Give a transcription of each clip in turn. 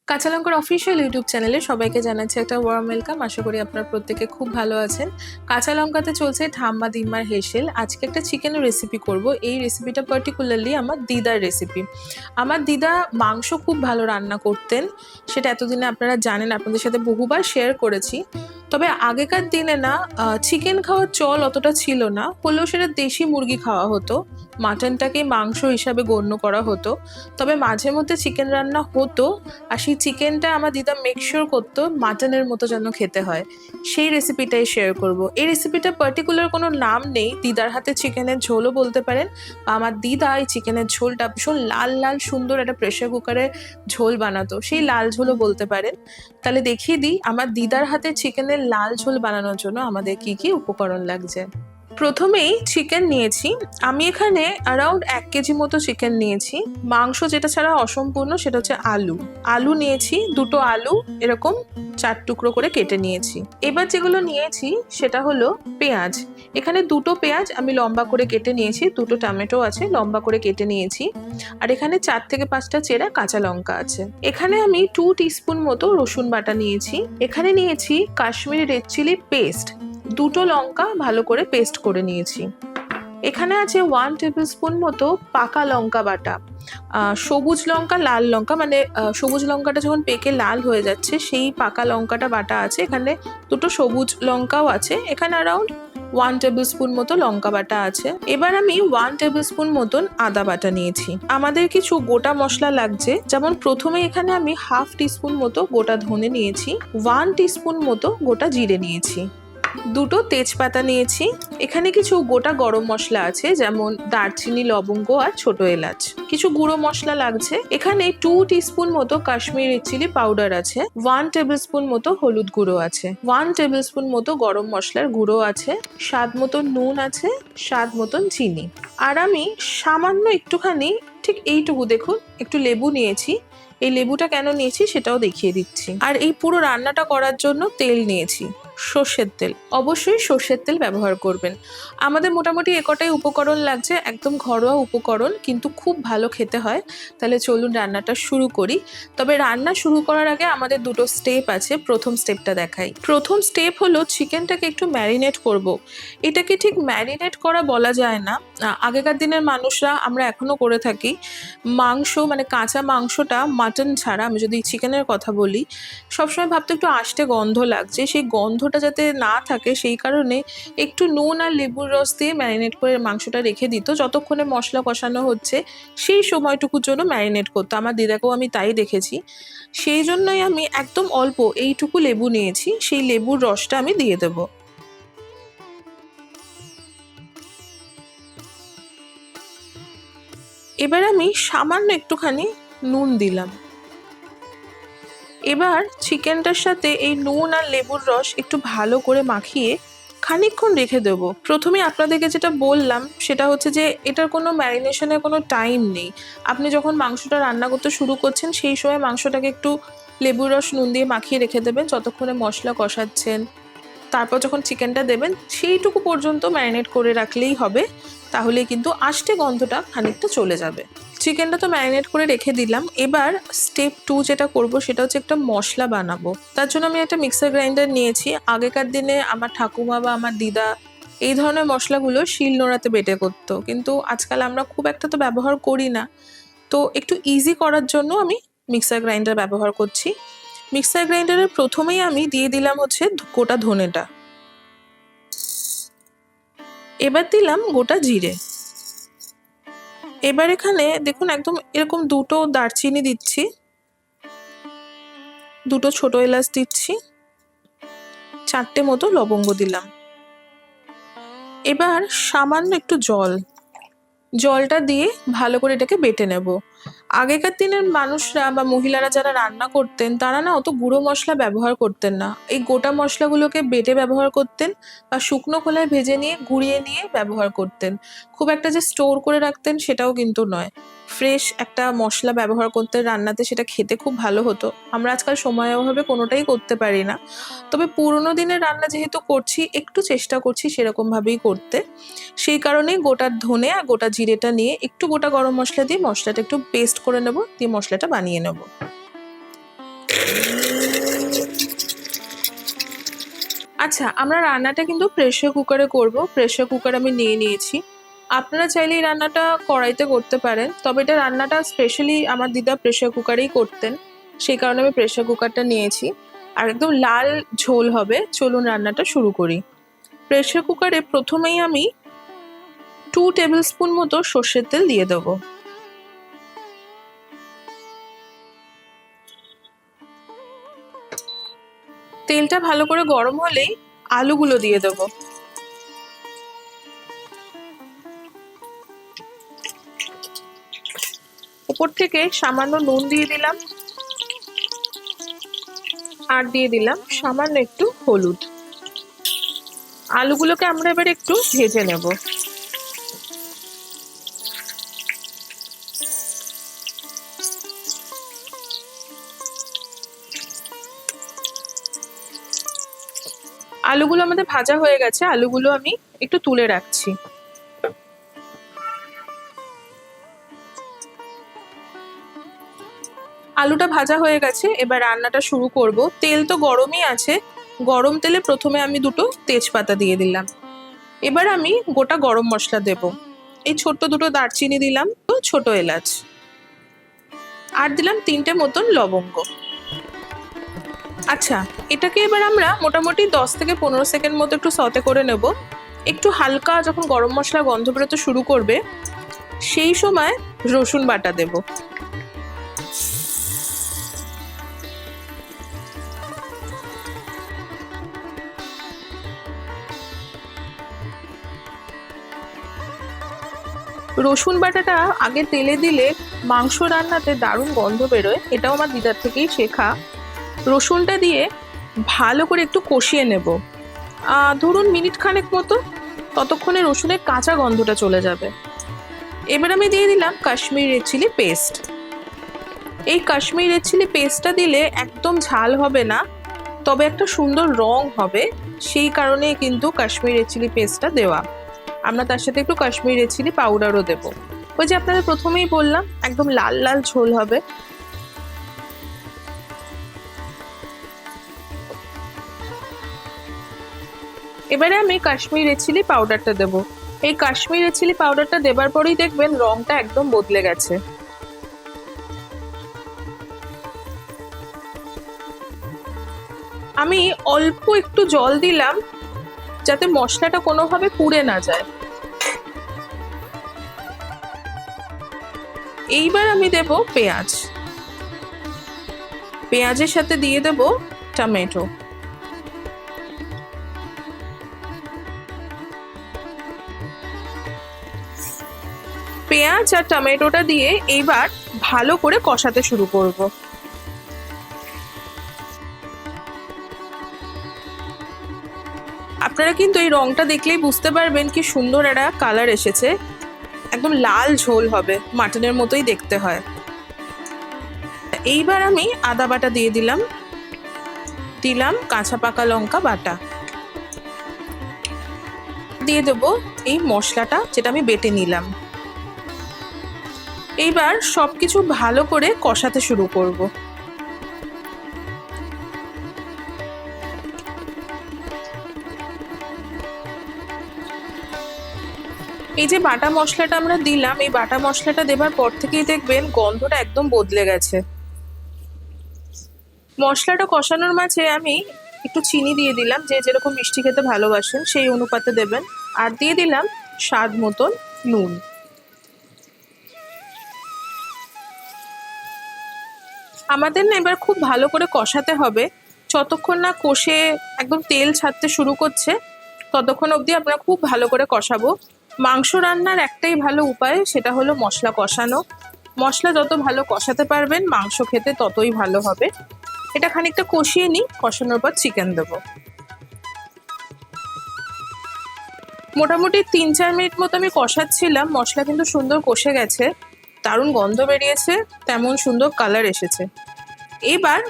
কাঁচা লঙ্কার official YouTube চ্যানেলে সবাইকে জানাচ্ছি একটা ওয়ার্ম ওয়েলকাম। আশা করি আপনারা প্রত্যেকে খুব ভালো আছেন। কাঁচা লঙ্কাতে চলছে ঠাম্মা দিম্মার হেসেল। আজকে একটা চিকেনের রেসিপি করব। এই রেসিপিটা পার্টিকুলারলি আমার দিদার রেসিপি। আমার দিদা মাংস খুব ভালো রান্না করতেন, সেটা এতদিনে আপনারা জানেন, আপনাদের সাথে বহুবার শেয়ার করেছি। তবে আগেকার দিনে না চিকেন খাওয়ার চল অতটা ছিল না, হলেও সেটা দেশি মুরগি খাওয়া হতো, মাটনটাকে মাংস হিসাবে গণ্য করা হতো। তবে মাঝে মধ্যে চিকেন রান্না হতো, আর সেই চিকেনটা আমার দিদা মেকশিওর করতো মাটনের মতো যেন খেতে হয়। সেই রেসিপিটাই শেয়ার করব। এই রেসিপিটা পার্টিকুলার কোনো নাম নেই, দিদার হাতে চিকেনের ঝোলও বলতে পারেন, বা আমার দিদা এই চিকেনের ঝোলটা ভীষণ লাল লাল সুন্দর একটা প্রেশার কুকারে ঝোল বানাতো, সেই লাল ঝোলও বলতে পারেন। তাহলে দেখিয়ে দিই আমার দিদার হাতে চিকেনের লাল ঝোল বানানোর জন্য আমাদের কি কি উপকরণ লাগছে। প্রথমেই চিকেন নিয়েছি আমি এখানে অ্যারাউন্ড 1 কেজি মতো চিকেন নিয়েছি। মাংস যেটা ছাড়া অসম্পূর্ণ সেটা হচ্ছে আলু নিয়েছি, দুটো আলু এরকম 4 টুকরো করে কেটে নিয়েছি। এবার যেগুলো নিয়েছি সেটা হলো পেঁয়াজ। এখানে দুটো পেঁয়াজ আমি লম্বা করে কেটে নিয়েছি, দুটো টমেটো আছে লম্বা করে কেটে নিয়েছি, আর এখানে 4 থেকে 5টা চেরা কাঁচা লঙ্কা আছে। এখানে আমি 2 টিস্পুন মতো রসুন বাটা নিয়েছি। এখানে নিয়েছি কাশ্মীরি রেড চিলি পেস্ট, দুটো লঙ্কা ভালো করে পেস্ট করে নিয়েছি। এখানে আছে 1 টেবিল স্পুন মতো পাকা লঙ্কা বাটা, সবুজ লঙ্কা লাল লঙ্কা, মানে সবুজ লঙ্কাটা যখন পেকে লাল হয়ে যাচ্ছে সেই পাকা লঙ্কাটা বাটা আছে। এখানে দুটো সবুজ লঙ্কাও আছে। এখানে অ্যারাউন্ড 1 টেবিল স্পুন মতো লঙ্কা বাটা আছে। এবার আমি 1 টেবিল স্পুন মতন আদা বাটা নিয়েছি। আমাদের কিছু গোটা মশলা লাগছে, যেমন প্রথমে এখানে আমি 1/2 টিস্পুন মতো গোটা ধনে নিয়েছি, 1 টিস্পুন মতো গোটা জিরে নিয়েছি, দুটো তেজপাতা নিয়েছি। এখানে কিছু গোটা গরম মশলা আছে, যেমন দারচিনি, লবঙ্গ আর ছোট এলাচ। কিছু গুঁড়ো মশলা লাগছে, এখানে 2 টিস্পুন মতো কাশ্মীরি রেড চিলি পাউডার আছে, 1 টেবিল স্পুন মতো হলুদ গুঁড়ো আছে, 1 টেবিল স্পুন মতো গরম মশলার গুঁড়ো আছে, স্বাদ মতো নুন আছে, স্বাদ মতন চিনি। আর আমি সামান্য একটুখানি, ঠিক এইটুকু দেখুন, একটু লেবু নিয়েছি। এই লেবুটা কেন নিয়েছি সেটাও দেখিয়ে দিচ্ছি। আর এই পুরো রান্নাটা করার জন্য তেল নিয়েছি, সর্ষের তেল। অবশ্যই সর্ষের তেল ব্যবহার করবেন। আমাদের মোটামুটি একটাই উপকরণ লাগছে, একদম ঘরোয়া উপকরণ, কিন্তু খুব ভালো খেতে হয়। তাহলে চলুন রান্নাটা শুরু করি। তবে রান্না শুরু করার আগে আমাদের দুটো স্টেপ আছে। প্রথম স্টেপটা দেখাই। প্রথম স্টেপ হলো চিকেনটাকে একটু ম্যারিনেট করব। এটাকে ঠিক ম্যারিনেট করা বলা যায় না, আগেকার দিনের মানুষরা, আমরা এখনো করে থাকি, মাংস মানে কাঁচা মাংসটা মাটন ছাড়া, আমি যদি চিকেনের কথা বলি, সবসময় ভাবতো একটু আষ্টে গন্ধ লাগছে, সেই গন্ধটা যাতে না থাকে সেই কারণে একটু নুন আর লেবুর রস দিয়ে ম্যারিনেট করে মাংসটা রেখে দিত। যতক্ষণে মশলা কষানো হচ্ছে সেই সময়টুকুর জন্য ম্যারিনেট করতো। আমার দিদাকেও আমি তাই দেখেছি। সেই জন্যই আমি একদম অল্প এইটুকু লেবু নিয়েছি, সেই লেবুর রসটা আমি দিয়ে দেবো। এবার আমি সামান্য একটুখানি নুন দিলাম। এবার চিকেনটার সাথে এই নুন আর লেবুর রস একটু ভালো করে মাখিয়ে খানিকক্ষণ রেখে দেবো। প্রথমে আপনাদেরকে যেটা বললাম সেটা হচ্ছে যে এটার কোনো ম্যারিনেশনের কোনো টাইম নেই। আপনি যখন মাংসটা রান্না করতে শুরু করছেন সেই সময় মাংসটাকে একটু লেবুর রস নুন দিয়ে মাখিয়ে রেখে দেবেন, যতক্ষণে মশলা কষাচ্ছেন। তারপর যখন চিকেনটা দেবেন সেইটুকু পর্যন্ত ম্যারিনেট করে রাখলেই হবে, তাহলে কিন্তু আষ্টে গন্ধটা খানিকটা চলে যাবে। চিকেনটা তো ম্যারিনেট করে রেখে দিলাম। এবার স্টেপ 2 যেটা করব সেটা হচ্ছে একটা মশলা বানাবো। তার জন্য আমি একটা মিক্সার গ্রাইন্ডার নিয়েছি। আগেকার দিনে আমার ঠাকুমা বা আমার দিদা এই ধরনের মশলাগুলো শিলনোড়াতে বেটে করতো, কিন্তু আজকাল আমরা খুব একটা তো ব্যবহার করি না। তো একটু ইজি করার জন্য আমি মিক্সার গ্রাইন্ডার ব্যবহার করছি। মিক্সার গ্রাইন্ডারের প্রথমেই আমি দিয়ে দিলাম হচ্ছে গোটা ধনেটা, এবার দিলাম গোটা জিরে। এবার এখানে দেখুন একদম এরকম দুটো দারচিনি দিচ্ছি, দুটো ছোট এলাচ দিচ্ছি, 4টে মতো লবঙ্গ দিলাম। এবার সামান্য একটু জলটা দিয়ে ভালো করে এটাকে বেটে নেব। আগেকার দিনের মানুষরা বা মহিলারা যারা রান্না করতেন তারা না অত গুঁড়ো মশলা ব্যবহার করতেন না, এই গোটা মশলাগুলোকে বেটে ব্যবহার করতেন বা শুকনো খোলায় ভেজে নিয়ে গুঁড়িয়ে নিয়ে ব্যবহার করতেন। খুব একটা যে স্টোর করে রাখতেন সেটাও কিন্তু নয়, ফ্রেশ একটা মশলা ব্যবহার করতেন রান্নাতে, সেটা খেতে খুব ভালো হতো। আমরা আজকাল সময়ের অভাবে কোনোটাই করতে পারি না। তবে পুরোনো দিনের রান্না যেহেতু করছি একটু চেষ্টা করছি সেরকমভাবেই করতে, সেই কারণেই গোটা ধনে আর গোটা জিরেটা নিয়ে একটু গোটা গরম মশলা দিয়ে মশলাটা একটু পেস্ট করে নেব, দিয়ে মশলাটা বানিয়ে নেব। আচ্ছা, আমরা রান্নাটা কিন্তু প্রেসার কুকারে করব। প্রেসার কুকার আমি নিয়ে নিয়েছি। আপনারা চাইলে এই রান্নাটা কড়াইতে করতে পারেন, তবে এটা রান্নাটা স্পেশালি আমার দিদা প্রেসার কুকারেই করতেন, সেই কারণে আমি প্রেসার কুকারটা নিয়েছি। আর একদম লাল ঝোল হবে। চলুন রান্নাটা শুরু করি। প্রেসার কুকারে প্রথমেই আমি 2 টেবিল স্পুন মতো সর্ষের তেল দিয়ে দেবো। তেলটা ভালো করে গরম হলেই আলুগুলো দিয়ে দেবো। উপর থেকে সামান্য নুন দিয়ে দিলাম, আর দিয়ে দিলাম সামান্য একটু হলুদ। আলুগুলোকে আমরা এবার একটু ভেজে নেব। আলুগুলো আমাদের ভাজা হয়ে গেছে, আলুগুলো আমি একটু তুলে রাখছি। আলুটা ভাজা হয়ে গেছে, এবার রান্নাটা শুরু করব। তেল তো গরমই আছে, গরম তেলে প্রথমে আমি 2টো তেজপাতা দিয়ে দিলাম। এবার আমি গোটা গরম মশলা দেব। এই ছোট্ট 2টো দারচিনি দিলাম, ছোট এলাচ, আর দিলাম 3টে মতন লবঙ্গ। আচ্ছা, এটাকে এবার আমরা মোটামুটি 10 থেকে 15 সেকেন্ড মতো একটু সতে করে নেব। একটু হালকা যখন গরম মশলা গন্ধ বেরোতে শুরু করবে, সেই সময় রসুন বাটা দেব। রসুন বাটাটা আগে তেলে দিলে মাংস রান্নাতে দারুণ গন্ধ বেরোয়, এটাও আমার দিদার থেকেই শেখা। রসুনটা দিয়ে ভালো করে একটু কষিয়ে নেব, ধরুন মিনিট খানেক মতো, ততক্ষণে রসুনের কাঁচা গন্ধটা চলে যাবে। এবার আমি দিয়ে দিলাম কাশ্মীরি রেড চিলি পেস্ট। এই কাশ্মীরি রেড চিলি পেস্টটা দিলে একদম ঝাল হবে না, তবে একটা সুন্দর রং হবে, সেই কারণে কিন্তু কাশ্মীরি রেড চিলি পেস্টটা দেওয়া। আমরা তার সাথে একটু কাশ্মীরি রেড চিলি পাউডারও দেবো। ওই যে আপনাদের প্রথমেই বললাম, একদম লাল লাল ঝোল হবে। এবারে আমি কাশ্মীরি রেড চিলি পাউডারটা দেবো। এই কাশ্মীরি রেড চিলি পাউডারটা দেবার পরেই দেখবেন রংটা একদম বদলে গেছে। আমি অল্প একটু জল দিলাম, যাতে মশলাটা কোনোভাবে পুড়ে না যায়। এইবার আমি দেব পেঁয়াজ। পেঁয়াজের সাথে দিয়ে দেব টমেটো। পেঁয়াজ আর টমেটোটা দিয়ে এইবার ভালো করে কষাতে শুরু করব। আপনারা কিন্তু এই রংটা দেখলেই বুঝতে পারবেন কি সুন্দর একটা কালার এসেছে। একদম লাল ঝোল হবে, মাটনের মতোই দেখতে হয়। এইবার আমি আদা বাটা দিয়ে দিলাম, কাঁচা পাকা লঙ্কা বাটা দিয়ে দেবো, এই মশলাটা যেটা আমি বেটে নিলাম। এইবার সবকিছু ভালো করে কষাতে শুরু করব। এই যে বাটা মশলাটা আমরা দিলাম, এই বাটা মশলাটা দেবার পর থেকেই দেখবেন গন্ধটা একদম বদলে গেছে। মশলাটা কষানোর মাঝে আমি একটু চিনি দিয়ে দিলাম, যে যেরকম মিষ্টি খেতে ভালোবাসেন সেই অনুপাতে দেবেন, আর দিয়ে দিলাম স্বাদ মতন নুন। আমাদের না এবার খুব ভালো করে কষাতে হবে, যতক্ষণ না কষে একদম তেল ছাড়তে শুরু করছে ততক্ষণ অবধি আমরা খুব ভালো করে কষাবো। মাংস রান্নার একটাই ভালো উপায়, সেটা হলো মশলা কষানো। মশলা যত ভালো কষাতে পারবেন মাংস খেতে ততই ভালো হবে। এটা খানিকটা কষিয়ে নিই, কষানোর পর চিকেন দেবো। মোটামুটি 3-4 মিনিট মতো আমি কষাচ্ছিলাম, মশলা কিন্তু সুন্দর কষে গেছে, দারুণ গন্ধ বেরিয়েছে, তেমন সুন্দর কালার এসেছে। এবার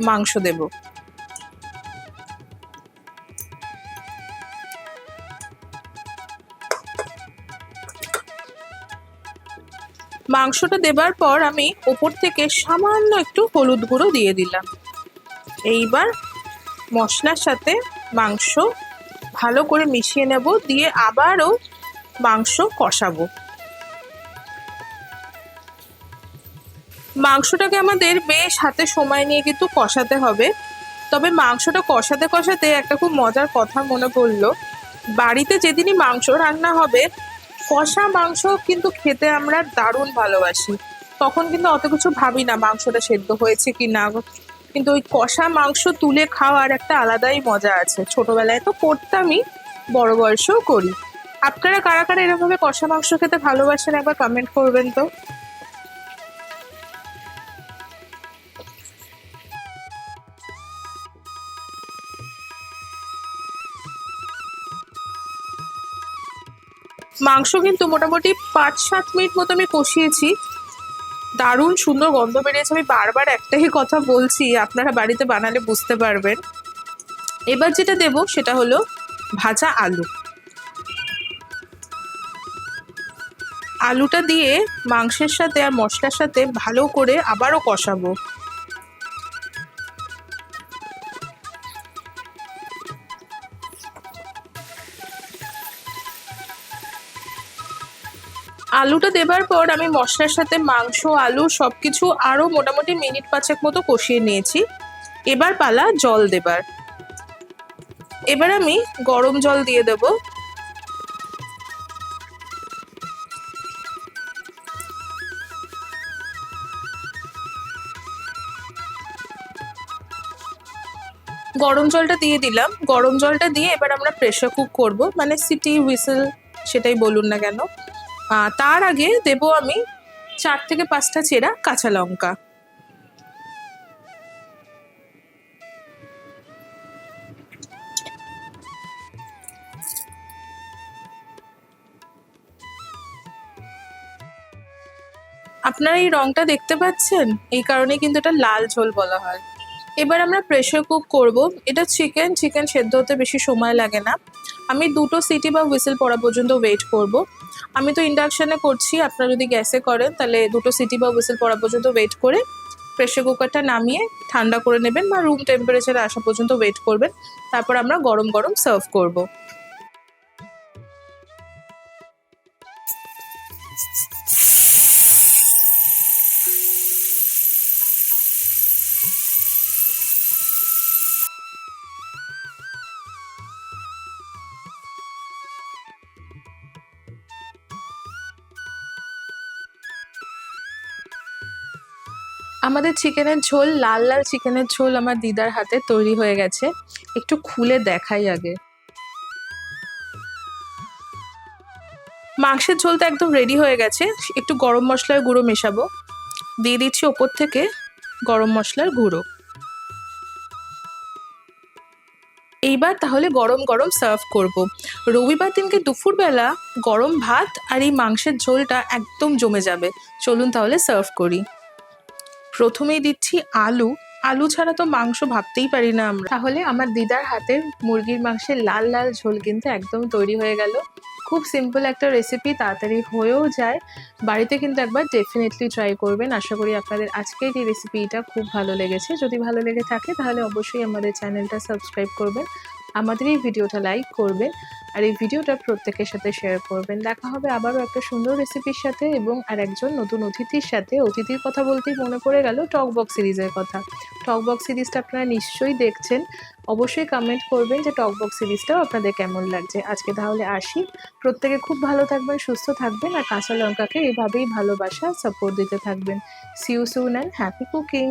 মাংস দেব। মাংসটা দেবার পর আমি ওপর থেকে সামান্য একটু হলুদ গুঁড়ো দিয়ে দিলাম। এইবার মশলার সাথে মাংস ভালো করে মিশিয়ে নেব, দিয়ে আবারও মাংস কষাবো। মাংসটাকে আমাদের বেশ হাতে সময় নিয়ে কিন্তু কষাতে হবে। তবে মাংসটা কষাতে কষাতে একটা খুব মজার কথা মনে পড়লো। বাড়িতে যেদিনই মাংস রান্না হবে, কষা মাংস কিন্তু খেতে আমরা দারুণ ভালোবাসি। তখন কিন্তু অত কিছু ভাবি না মাংসটা সেদ্ধ হয়েছে কি না, কিন্তু ওই কষা মাংস তুলে খাওয়ার একটা আলাদাই মজা আছে। ছোটবেলায় তো করতামই, বড় বয়সেও করি। আপনারা কারা কারা এরকমভাবে কষা মাংস খেতে ভালোবাসেন একবার কমেন্ট করবেন তো। মাংস কিন্তু মোটামুটি 5-7 মিনিট মতো আমি কষিয়েছি। দারুণ সুন্দর গন্ধ বেরিয়েছে। আমি বারবার একটাই কথা বলছি, আপনারা বাড়িতে বানালে বুঝতে পারবেন। এবার যেটা দেব সেটা হলো ভাজা আলু। আলুটা দিয়ে মাংসের সাথে আর মশলার সাথে ভালো করে আবারও কষাবো। আলুটা দেবার পর আমি মশলার সাথে মাংস, আলু সবকিছু আরও মোটামুটি মিনিট 5 মতো কষিয়ে নিয়েছি। এবার পালা জল দেবার। এবার আমি গরম জল দিয়ে দেব। গরম জলটা দিয়ে দিলাম। গরম জলটা দিয়ে এবার আমরা প্রেসার কুক করব, মানে সিটি হুইসেল সেটাই বলুন না কেন। তার আগে দেব আমি 4 থেকে 5টা চেরা কাঁচা লঙ্কা। আপনারা এই রংটা দেখতে পাচ্ছেন, এই কারণে কিন্তু এটা লাল ঝোল বলা হয়। এবার আমরা প্রেসার কুক করব। এটা চিকেন সেদ্ধ হতে বেশি সময় লাগে না। আমি 2টো সিটি বা হুইসেল পড়া পর্যন্ত ওয়েট করব। আমি তো ইন্ডাকশানে করছি, আপনারা যদি গ্যাসে করেন তাহলে 2টো সিটি বা হুইসেল পড়া পর্যন্ত ওয়েট করে প্রেসার কুকারটা নামিয়ে ঠান্ডা করে নেবেন বা রুম টেম্পারেচারে আসা পর্যন্ত ওয়েট করবেন। তারপর আমরা গরম গরম সার্ভ করব। আমাদের চিকেনের ঝোল, লাল লাল চিকেনের ঝোল আমার দিদার হাতে তৈরি হয়ে গেছে। একটু খুলে দেখাই আগে। মাংসের ঝোলটা একদম রেডি হয়ে গেছে। একটু গরম মশলার গুঁড়ো মেশাবো, দিয়ে দিচ্ছি ওপর থেকে গরম মশলার গুঁড়ো। এইবার তাহলে গরম গরম সার্ভ করব। রবিবার দিনকে দুপুরবেলা গরম ভাত আর এই মাংসের ঝোলটা একদম জমে যাবে। চলুন তাহলে সার্ভ করি। প্রথমেই দিচ্ছি আলু। আলু ছাড়া তো মাংস ভাবতেই পারি না আমরা। তাহলে আমার দিদার হাতের মুরগির মাংসের লাল লাল ঝোল কিন্তু একদম তৈরি হয়ে গেল। খুব সিম্পল একটা রেসিপি, তাড়াতাড়ি হয়েও যায়। বাড়িতে কিন্তু একবার ডেফিনেটলি ট্রাই করবেন। আশা করি আপনাদের আজকের এই রেসিপিটা খুব ভালো লেগেছে। যদি ভালো লেগে থাকে তাহলে অবশ্যই আমাদের চ্যানেলটা সাবস্ক্রাইব করবেন, আমাদের এই ভিডিওটা লাইক করবেন, আর এই ভিডিওটা প্রত্যেকের সাথে শেয়ার করবেন। দেখা হবে আবারও একটা সুন্দর রেসিপির সাথে এবং আর একজন নতুন অতিথির সাথে। অতিথির কথা বলতেই মনে পড়ে গেল টকবক্স সিরিজের কথা। টকবক্স সিরিজটা আপনারা নিশ্চয়ই দেখছেন। অবশ্যই কমেন্ট করবেন যে টকবক্স সিরিজটাও আপনাদের কেমন লাগছে। আজকে তাহলে আসি। প্রত্যেকে খুব ভালো থাকবেন, সুস্থ থাকবেন, আর কাঁচা লঙ্কাকে এভাবেই ভালোবাসা সাপোর্ট দিতে থাকবেন। See you soon and happy cooking.